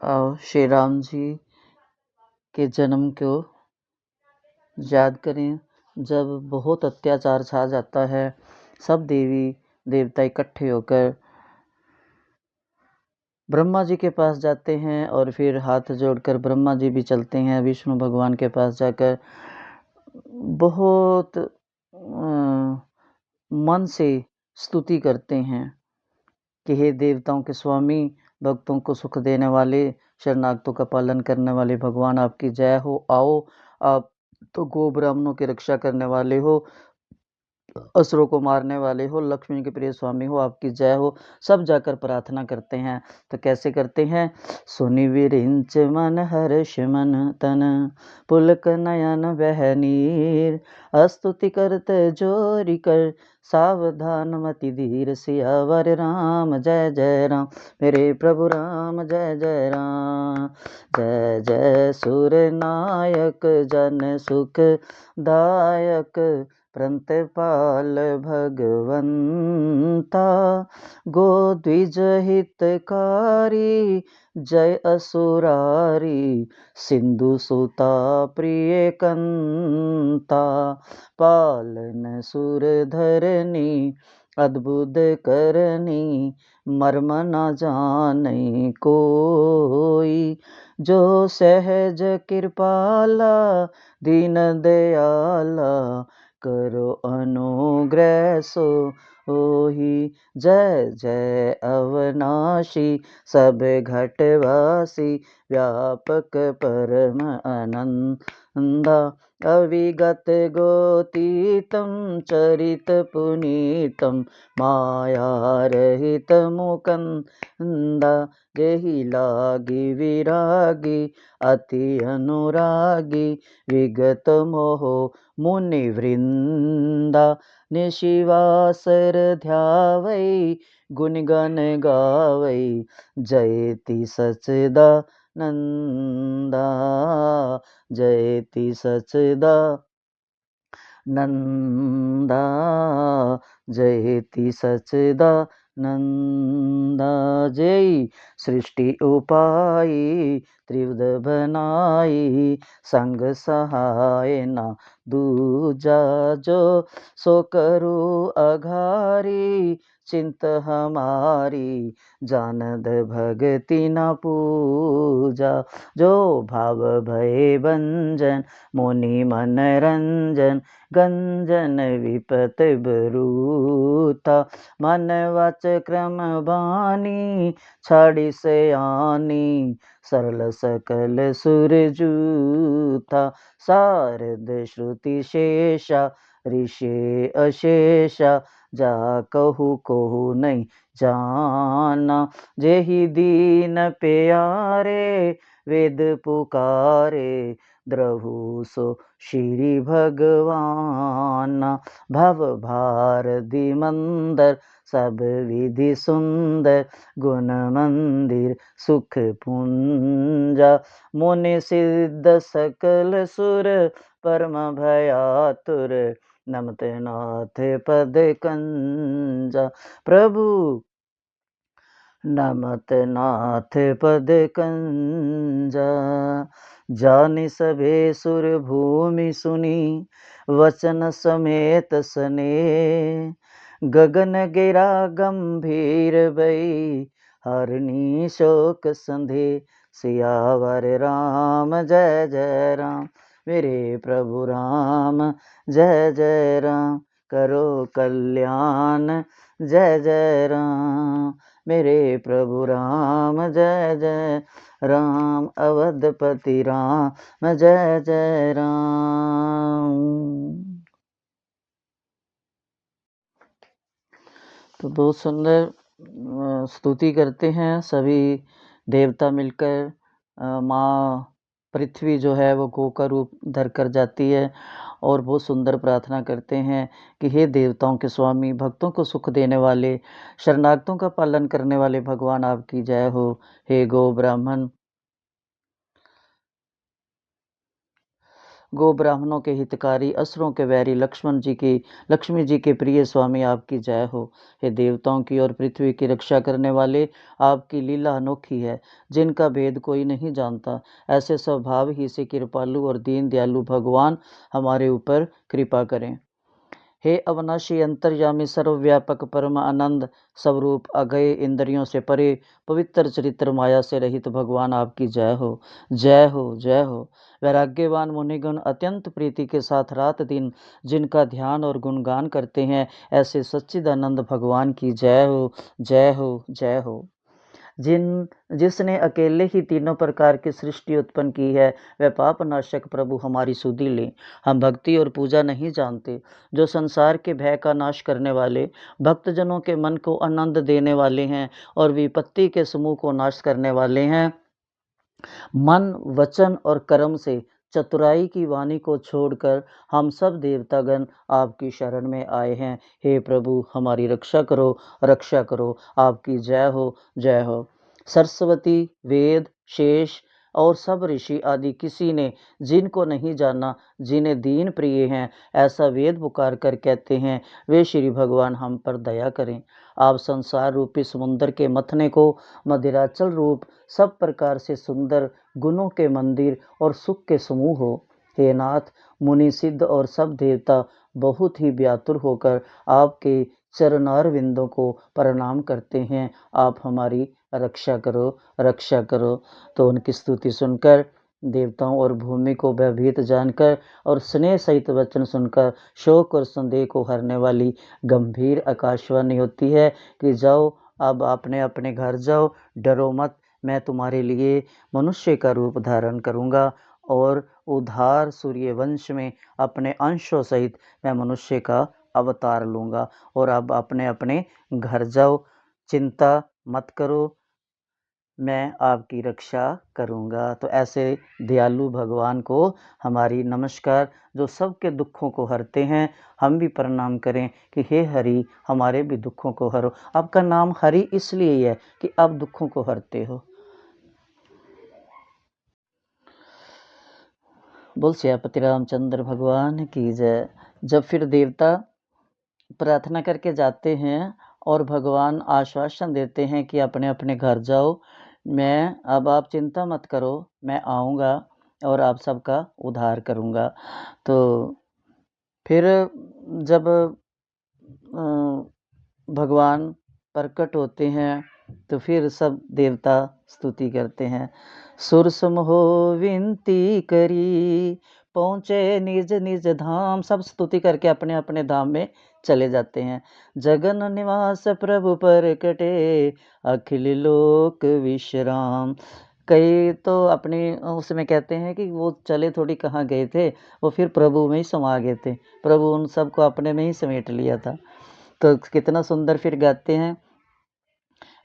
श्री राम जी के जन्म को याद करें। जब बहुत अत्याचार छा जाता है, सब देवी देवता इकट्ठे होकर ब्रह्मा जी के पास जाते हैं और फिर हाथ जोड़कर ब्रह्मा जी भी चलते हैं विष्णु भगवान के पास जाकर। बहुत मन से स्तुति करते हैं कि हे देवताओं के स्वामी, भक्तों को सुख देने वाले, शरणागतों का पालन करने वाले भगवान, आपकी जय हो। आओ, आप तो गो ब्राह्मणों की रक्षा करने वाले हो, असुरों को मारने वाले हो, लक्ष्मी के प्रिय स्वामी हो, आपकी जय हो। सब जाकर प्रार्थना करते हैं। तो कैसे करते हैं? सुनि विरिंच मन हर्ष मन तन, पुलक नयन बह नीर, स्तुति करत जोरि कर, सावधान मति धीर, सियावर राम जय जय राम, मेरे प्रभु राम जय जय राम। जय जय सुर नायक जन सुख दायक, प्रंतपाल भगवंता, गो द्विज हितकारी, जय असुरारी, सिंधु सुता प्रिय कंता, पालन सुर धरनी, अद्भुत करनी, मर्म न जाने कोई, जो सहज कृपाला, दीन दयाला, करो अनुग्रह सो ओही। जय जय अवनाशी, सब घटवासी, व्यापक परम आनंदा, अविगत गोतीतम चरित पुनीतम, माया रहित मुकंदा, जेहि लागी विरागी, अति अनुरागी, विगत मोह मुनि वृंदा, निशिवासर ध्यावै, गुण गण गावै, जयति सचदा नंदा, जयति सचदा नंदा, जयति सचदा नंदा। जय सृष्टि उपाई, त्रिविध बनाई, संग सहाय ना दूजा, जो सो करो अघारी, चिंत हमारी, जानद भगति न पूजा, जो भाव भय भंजन, मुनि मन रंजन, गंजन विपत बरूता, मन वच क्रम बानी, छाड़ी से आनी, सरल सकल सुर जूता, शारद श्रुति शेषा, ऋषि अशेषा, जा कहू कहू नहीं जाना, जेहि दीन प्यारे, वेद पुकारे, द्रहु सो श्री भगवान, भव भारती मंदर, सब विधि सुंदर, गुण मंदिर, सुख पुंजा, मुनि सिद्ध सकल सुर, परम भयातुर, नमत नाथ पद कंजा, प्रभु नमत नाथ पद कंजा, जानि सभे सुर भूमि सुनी, वचन समेत सने, गगन गिरा गंभीर भई, हरनी शोक संधे, सियावर राम जय जय राम, मेरे प्रभु राम जय जय राम, करो कल्याण जय जय राम, मेरे प्रभु राम जय जय राम, अवधपति राम जय जय राम। तो बहुत सुंदर स्तुति करते हैं सभी देवता मिलकर। माँ पृथ्वी जो है वो गो का रूप धर कर जाती है और बहुत सुंदर प्रार्थना करते हैं कि हे देवताओं के स्वामी, भक्तों को सुख देने वाले, शरणागतों का पालन करने वाले भगवान, आपकी जय हो। हे गो ब्राह्मण, गो ब्राह्मणों के हितकारी, असुरों के वैरी लक्ष्मी जी के प्रिय स्वामी आपकी जय हो। हे देवताओं की और पृथ्वी की रक्षा करने वाले, आपकी लीला अनोखी है, जिनका भेद कोई नहीं जानता। ऐसे स्वभाव ही से कृपालु और दीन दयालु भगवान हमारे ऊपर कृपा करें। हे अविनाशी अंतर्यामी सर्वव्यापक परम आनंद स्वरूप अगय इंद्रियों से परे पवित्र चरित्र माया से रहित भगवान आपकी जय हो, जय हो, जय हो। वैराग्यवान मुनिगण अत्यंत प्रीति के साथ रात दिन जिनका ध्यान और गुणगान करते हैं, ऐसे सच्चिदानंद भगवान की जय हो, जय हो, जय हो। जिसने अकेले ही तीनों प्रकार की सृष्टि उत्पन्न की है, वह पाप नाशक प्रभु हमारी सुधि ले। हम भक्ति और पूजा नहीं जानते, जो संसार के भय का नाश करने वाले, भक्तजनों के मन को आनंद देने वाले हैं और विपत्ति के समूह को नाश करने वाले हैं। मन, वचन और कर्म से चतुराई की वाणी को छोड़कर हम सब देवतागण आपकी शरण में आए हैं। हे प्रभु, हमारी रक्षा करो, रक्षा करो। आपकी जय हो, जय हो। सरस्वती, वेद, शेष और सब ऋषि आदि किसी ने जिनको नहीं जाना, जिन्हें दीन प्रिय हैं, ऐसा वेद पुकार कर कहते हैं, वे श्री भगवान हम पर दया करें। आप संसार रूपी समुद्र के मथने को मदिराचल रूप सब प्रकार से सुंदर गुणों के मंदिर और सुख के समूह हो। हे नाथ, मुनि सिद्ध और सब देवता बहुत ही व्याकुल होकर आपके चरणार विंदों को प्रणाम करते हैं। आप हमारी रक्षा करो, रक्षा करो। तो उनकी स्तुति सुनकर, देवताओं और भूमि को भयभीत जानकर और स्नेह सहित वचन सुनकर शोक और संदेह को हरने वाली गंभीर आकाशवाणी होती है कि जाओ, अब आपने अपने घर जाओ, डरो मत, मैं तुम्हारे लिए मनुष्य का रूप धारण करूंगा और उधार सूर्यवंश में अपने अंशों सहित मैं मनुष्य का अवतार लूंगा। और अब अपने अपने घर जाओ, चिंता मत करो, मैं आपकी रक्षा करूंगा। तो ऐसे दयालु भगवान को हमारी नमस्कार, जो सबके दुखों को हरते हैं। हम भी प्रणाम करें कि हे हरि, हमारे भी दुखों को हरो। आपका नाम हरि इसलिए है कि आप दुखों को हरते हो। बोल सियापति रामचंद्र भगवान की जय। जब फिर देवता प्रार्थना करके जाते हैं और भगवान आश्वासन देते हैं कि अपने अपने घर जाओ, मैं अब आप चिंता मत करो, मैं आऊँगा और आप सबका उद्धार करूँगा। तो फिर जब भगवान प्रकट होते हैं तो फिर सब देवता स्तुति करते हैं। सुर समूहो विनती करी, पहुँचे निज निज धाम। सब स्तुति करके अपने अपने धाम में चले जाते हैं। जगन निवास प्रभु प्रकटे, अखिल लोक विश्राम। कई तो अपनी उसमें कहते हैं कि वो चले थोड़ी कहाँ गए थे, वो फिर प्रभु में ही समा गए थे। प्रभु उन सबको अपने में ही समेट लिया था। तो कितना सुंदर फिर गाते हैं,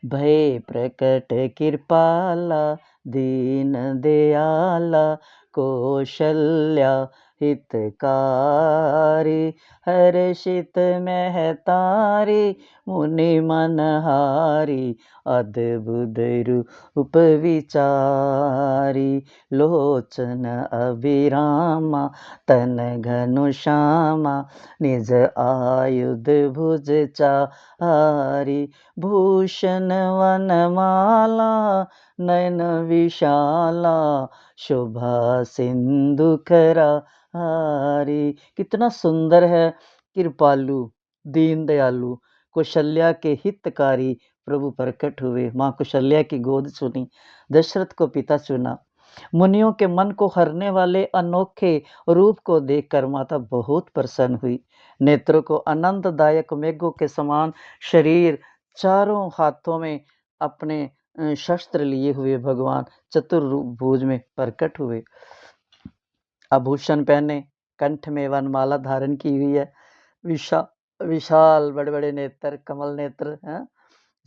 भय प्रकट कृपाला, दीन दयाला, कौशल्या हितकारी, हर्षित महतारी, मुनि मनहारी, अद्भुत रूप विचारी, लोचन अभिरामा, तन घनुश्यामा, निज आयुध भुज चारी, भूषण वनमाला, नयन विशाला, शोभा सिंधु खरा हारी। कितना सुंदर है। कृपालु, दीन दयालु, कौशल्या के हितकारी प्रभु प्रकट हुए। माँ कौशल्या की गोद सुनी, दशरथ को पिता चुना। मुनियों के मन को हरने वाले अनोखे रूप को देखकर माता बहुत प्रसन्न हुई। नेत्रों को आनंददायक मेघों के समान शरीर, चारों हाथों में अपने शस्त्र लिए हुए भगवान चतुर्भुज में प्रकट हुए। आभूषण पहने, कंठ में वनमाला धारण की हुई है, विशाल बड़े बड़े नेत्र, कमल नेत्र हैं,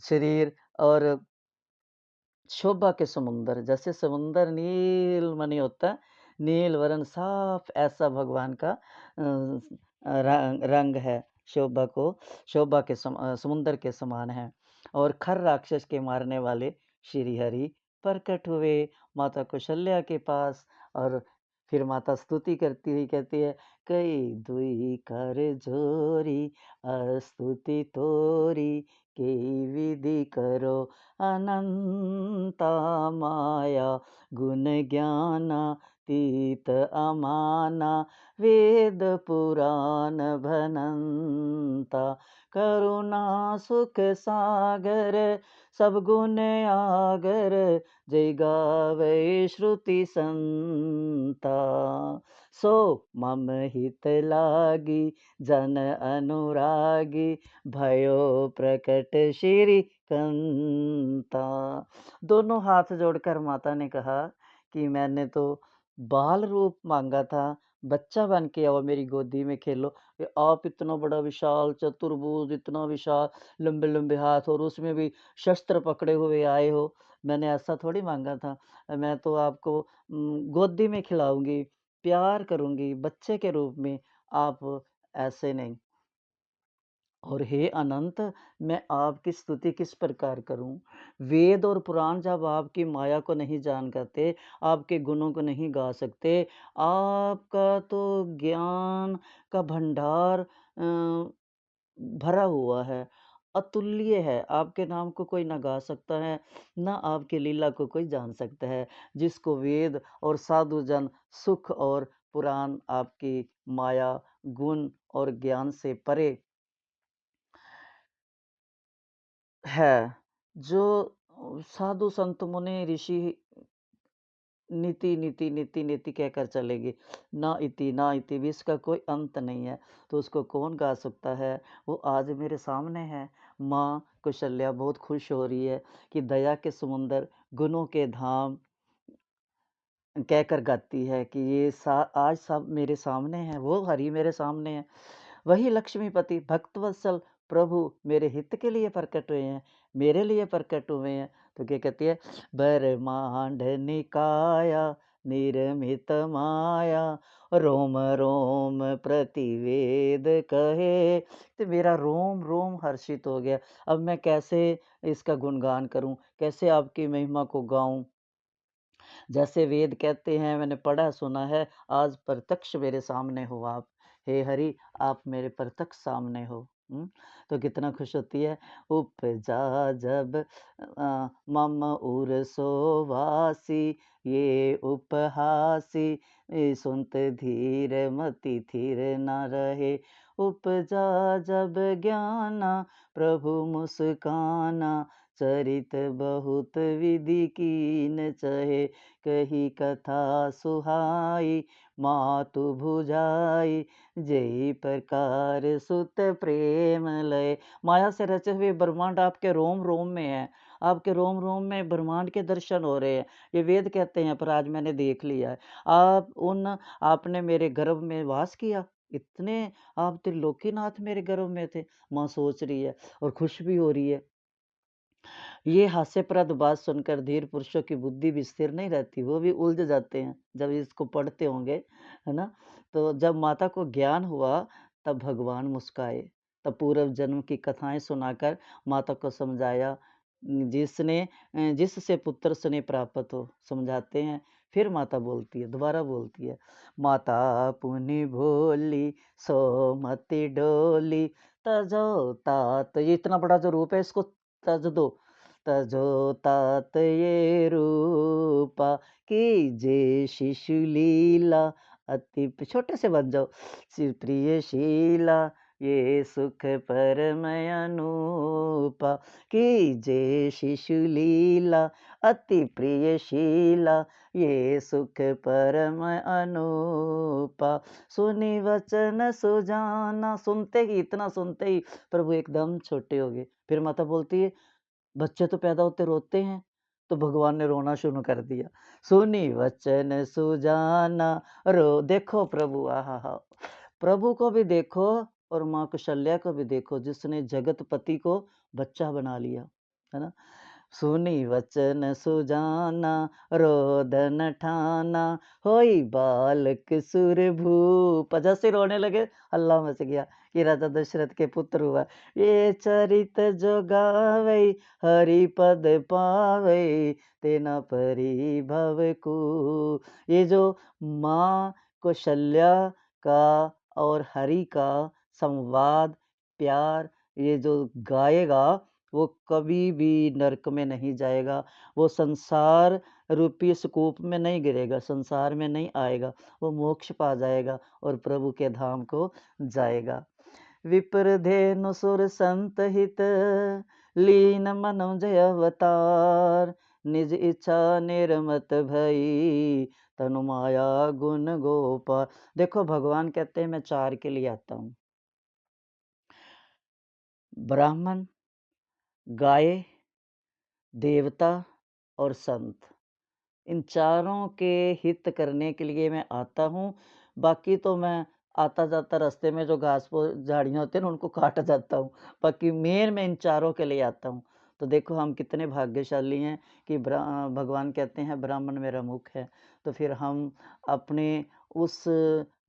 शरीर और शोभा के समुंदर, जैसे समुंदर नील मणि होता है, नील वर्ण साफ, ऐसा भगवान का रंग है। शोभा के समुंदर के समान है। और खर राक्षस के मारने वाले श्री हरि प्रकट हुए माता कौशल्या के पास। और फिर माता स्तुति करती हुई कहती है, कई दुई कर जोरी स्तुति तोरी केई विधि करो अनंता माया गुण ज्ञाना तीत अमाना वेद पुराण भनंता करुणा सुख सागर सब गुण आगर जय गावै श्रुति संता सो मम हित लागी जन अनुरागी भयो प्रकट श्री कंता। दोनों हाथ जोड़कर माता ने कहा कि मैंने तो बाल रूप मांगा था, बच्चा बन के आओ मेरी गोदी में खेलो। आप इतना बड़ा विशाल चतुर्भुज, इतना विशाल लंबे लंबे हाथ और उसमें भी शस्त्र पकड़े हुए आए हो, मैंने ऐसा थोड़ी मांगा था। मैं तो आपको गोदी में खिलाऊंगी, प्यार करूंगी बच्चे के रूप में, आप ऐसे नहीं। और हे अनंत, मैं आपकी स्तुति किस प्रकार करूं? वेद और पुराण जब आपकी माया को नहीं जान करते, आपके गुणों को नहीं गा सकते, आपका तो ज्ञान का भंडार भरा हुआ है, अतुल्य है। आपके नाम को कोई ना गा सकता है, ना आपकी लीला को कोई जान सकता है। जिसको वेद और साधु जन सुख और पुराण आपकी माया, गुण और ज्ञान से परे है, जो साधु संत मुनि ऋषि नीति, नीति, नीति, नीति कहकर चलेंगे। ना इति, ना इति भी इसका कोई अंत नहीं है, तो उसको कौन गा सकता है? वो आज मेरे सामने है। माँ कौशल्या बहुत खुश हो रही है कि दया के समुंदर, गुणों के धाम कहकर गाती है कि ये आज सब मेरे सामने हैं, वो हरि मेरे सामने है। वही लक्ष्मीपति भक्तवत्सल प्रभु मेरे हित के लिए प्रकट हुए हैं, मेरे लिए प्रकट हुए हैं। तो क्या कहती है, ब्रह्मांड निकाया निर्मित माया रोम रोम प्रतिवेद कहे। तो मेरा रोम रोम हर्षित हो गया। अब मैं कैसे इसका गुणगान करूं, कैसे आपकी महिमा को गाऊं? जैसे वेद कहते हैं, मैंने पढ़ा सुना है, आज प्रत्यक्ष मेरे सामने हो आप। हे हरि, आप मेरे प्रत्यक्ष सामने हो। तो कितना खुश होती है। उपजा जब मम उर सोवासी ये उपहासी सुनत धीर मति थीर न रहे। उपजा जब ज्ञाना प्रभु मुस्काना चरित बहुत विधि कीन चहे। कही कथा सुहाई मातु भुजाई जय प्रकार सुत प्रेम लय। माया से रचे हुए ब्रह्मांड आपके रोम रोम में है, आपके रोम रोम में ब्रह्मांड के दर्शन हो रहे हैं। ये वेद कहते हैं, पर आज मैंने देख लिया है। आपने मेरे गर्भ में वास किया, इतने आप त्रिलोकीनाथ मेरे गर्भ में थे। माँ सोच रही है और खुश भी हो रही है। ये हास्यप्रद बात सुनकर धीर पुरुषों की बुद्धि भी स्थिर नहीं रहती, वो भी उलझ जाते हैं जब इसको पढ़ते होंगे, है ना? तो जब माता को ज्ञान हुआ, तब भगवान मुस्काए, तब पूर्व जन्म की कथाएं सुनाकर माता को समझाया। जिससे पुत्र स्नेह प्राप्त हो, समझाते हैं। फिर माता बोलती है, दोबारा बोलती है, माता पुनि भोली सो मति डोली तजो तात। ये इतना बड़ा जो रूप है, इसको तज दो। तजो तात ये रूपा कीजे शिशु लीला अति छोटे से बन जाओ। प्रिय शीला ये सुख परमय अनूपा कीजे शिशु लीला अति प्रिय शीला ये सुख परमय अनूपा। सुनी वचन सुजाना। सुनते ही, इतना सुनते ही प्रभु एकदम छोटे हो गए। फिर माता बोलती है, बच्चे तो पैदा होते रोते हैं, तो भगवान ने रोना शुरू कर दिया। सुनी वचन सुजाना रो। देखो प्रभु, आहा हा, प्रभु को भी देखो और माँ कौशल्या को भी देखो, जिसने जगतपति को बच्चा बना लिया, है ना? सुनी वचन सुजाना रोदन ठाना होई बालक सुर भूप। जैसे रोने लगे हल्ला मच गया कि राजा दशरथ के पुत्र हुआ। ये चरित जो गावे हरि पद पावे तेना परिभव को। ये जो माँ कौशल्या का और हरि का संवाद प्यार ये जो गाएगा वो कभी भी नरक में नहीं जाएगा, वो संसार रूपी स्तूप में नहीं गिरेगा, संसार में नहीं आएगा, वो मोक्ष पा जाएगा और प्रभु के धाम को जाएगा। विप्र धेनु सुर संत हित लीन मनो जय अवतार निज इच्छा निर्मत भई तनु माया गुण गोपाल। देखो भगवान कहते हैं मैं 4 के लिए आता हूँ, ब्राह्मण, गाय, देवता और संत। इन चारों के हित करने के लिए मैं आता हूँ। बाकी तो मैं आता जाता रास्ते में जो घास झाड़ियाँ होती हैं ना उनको काट जाता हूँ। बाकी मेन मैं इन चारों के लिए आता हूँ। तो देखो हम कितने भाग्यशाली हैं कि भगवान कहते हैं ब्राह्मण मेरा मुख है। तो फिर हम अपने उस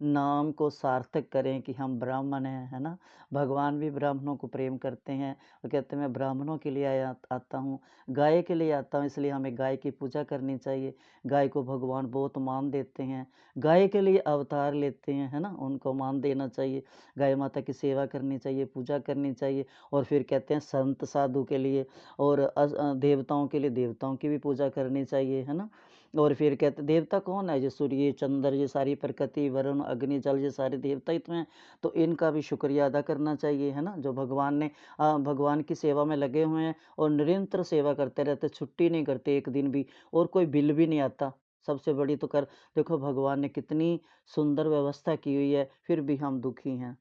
नाम को सार्थक करें कि हम ब्राह्मण हैं, है ना? भगवान भी ब्राह्मणों को प्रेम करते हैं। वो कहते हैं मैं ब्राह्मणों के लिए आता हूँ, गाय के लिए आता हूँ, इसलिए हमें गाय की पूजा करनी चाहिए। गाय को भगवान बहुत मान देते हैं, गाय के लिए अवतार लेते हैं, है ना? उनको मान देना चाहिए, गाय माता की सेवा करनी चाहिए, पूजा करनी चाहिए। और फिर कहते हैं संत साधु के लिए और देवताओं के लिए देवताओं की भी पूजा करनी चाहिए, है ना? और फिर कहते देवता कौन है? ये सूर्य, चंद्र, ये सारी प्रकृति, वरुण, अग्नि, जल, ये सारे देवता ही तो हैं। तो इनका भी शुक्रिया अदा करना चाहिए, है ना? जो भगवान ने भगवान की सेवा में लगे हुए हैं और निरंतर सेवा करते रहते, छुट्टी नहीं करते एक दिन भी, और कोई बिल भी नहीं आता। सबसे बड़ी तो कर देखो भगवान ने कितनी सुंदर व्यवस्था की हुई है, फिर भी हम दुखी हैं,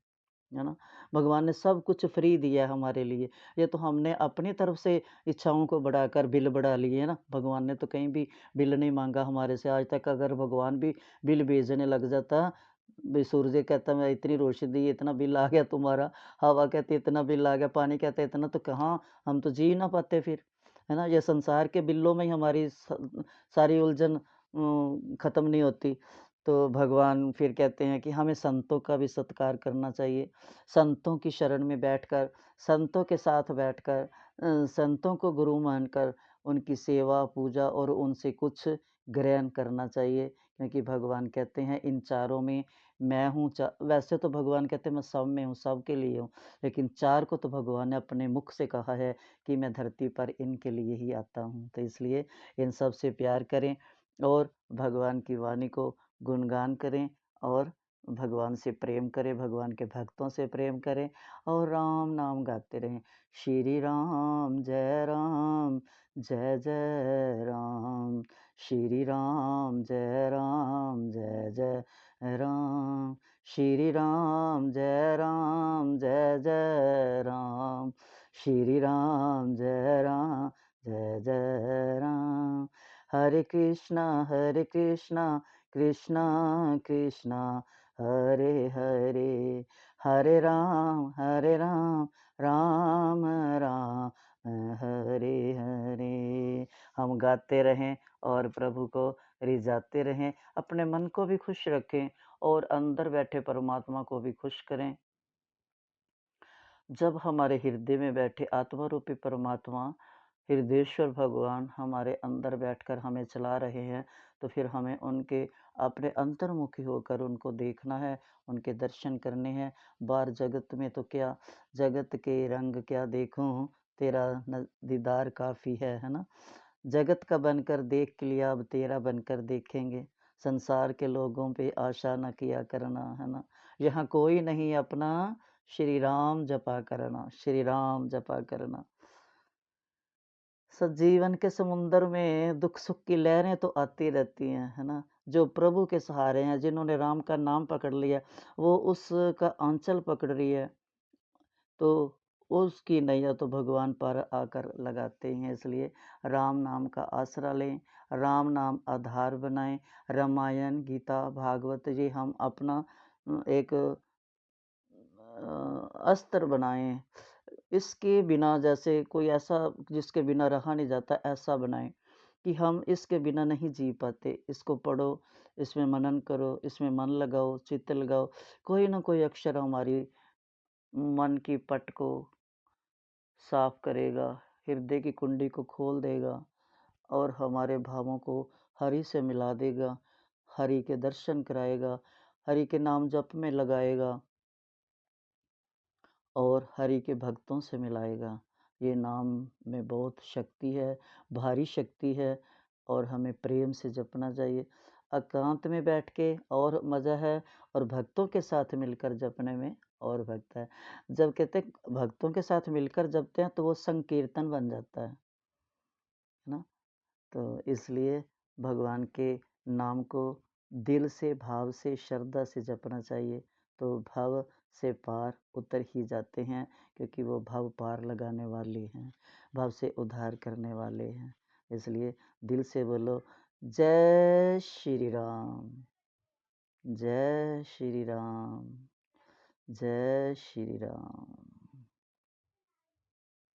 है ना? भगवान ने सब कुछ फ्री दिया है हमारे लिए। ये तो हमने अपनी तरफ से इच्छाओं को बढ़ाकर बिल बढ़ा लिए, है ना? भगवान ने तो कहीं भी बिल नहीं माँगा हमारे से आज तक। अगर भगवान भी बिल भेजने लग जाता, भई सूर्य कहता मैं इतनी रोशनी दी, इतना बिल आ गया तुम्हारा, हवा कहती इतना बिल आ गया, पानी कहता इतना, तो कहाँ हम तो जी ना पाते फिर, है ना? ये संसार के बिलों में ही हमारी सारी उलझन ख़त्म नहीं होती। तो भगवान फिर कहते हैं कि हमें संतों का भी सत्कार करना चाहिए। संतों की शरण में बैठकर, संतों के साथ बैठकर संतों को गुरु मानकर उनकी सेवा, पूजा और उनसे कुछ ग्रहण करना चाहिए। क्योंकि भगवान कहते हैं इन चारों में मैं हूँ। वैसे तो भगवान कहते हैं मैं सब में हूँ, सबके लिए हूँ। लेकिन 4 को तो भगवान ने अपने मुख से कहा है कि मैं धरती पर इनके लिए ही आता हूँ। तो इसलिए इन सब से प्यार करें और भगवान की वाणी को गुणगान करें और भगवान से प्रेम करें, भगवान के भक्तों से प्रेम करें और राम नाम गाते रहें। श्री राम, जय जय राम। श्री राम, जय जय राम। श्री राम, जय जय राम। श्री राम, जय जय राम। हरे कृष्णा कृष्णा कृष्णा हरे हरे, हरे राम राम राम हरे हरे। हम गाते रहें और प्रभु को रिझाते रहें, अपने मन को भी खुश रखें और अंदर बैठे परमात्मा को भी खुश करें। जब हमारे हृदय में बैठे आत्मा रूपी परमात्मा हृदयेश्वर भगवान हमारे अंदर बैठकर हमें चला रहे हैं, तो फिर हमें उनके अपने अंतर्मुखी होकर उनको देखना है, उनके दर्शन करने हैं। बाहर जगत में तो क्या, जगत के रंग क्या देखूं, तेरा दीदार काफ़ी है ना? जगत का बनकर देख लिया, अब तेरा बनकर देखेंगे। संसार के लोगों पे आशा न किया करना, है ना? यहाँ कोई नहीं अपना, श्री राम जपा करना, श्री राम जपा करना। जीवन के समुंदर में दुख सुख की लहरें तो आती रहती हैं, है ना? जो प्रभु के सहारे हैं, जिन्होंने राम का नाम पकड़ लिया, वो उसका आंचल पकड़ रही है, तो उसकी नैया तो भगवान पार आकर लगाते हैं। इसलिए राम नाम का आसरा लें, राम नाम आधार बनाएँ। रामायण, गीता, भागवत ये हम अपना एक अस्त्र बनाएँ, इसके बिना जैसे कोई ऐसा जिसके बिना रहा नहीं जाता ऐसा बनाएँ कि हम इसके बिना नहीं जी पाते। इसको पढ़ो, इसमें मनन करो, इसमें मन लगाओ, चित्त लगाओ, कोई न कोई अक्षर हमारी मन की पट को साफ करेगा, हृदय की कुंडी को खोल देगा और हमारे भावों को हरि से मिला देगा, हरि के दर्शन कराएगा, हरि के नाम जप में लगाएगा और हरि के भक्तों से मिलाएगा। ये नाम में बहुत शक्ति है, भारी शक्ति है और हमें प्रेम से जपना चाहिए। एकांत में बैठ के और मज़ा है और भक्तों के साथ मिलकर जपने में और भक्त है। जब कहते हैं भक्तों के साथ मिलकर जपते हैं तो वो संकीर्तन बन जाता है ना? तो इसलिए भगवान के नाम को दिल से, भाव से, श्रद्धा से जपना चाहिए, तो भव से पार उतर ही जाते हैं क्योंकि वो भव पार लगाने वाले हैं, भव से उद्धार करने वाले हैं। इसलिए दिल से बोलो जय श्री राम, जय श्री राम, जय श्री राम।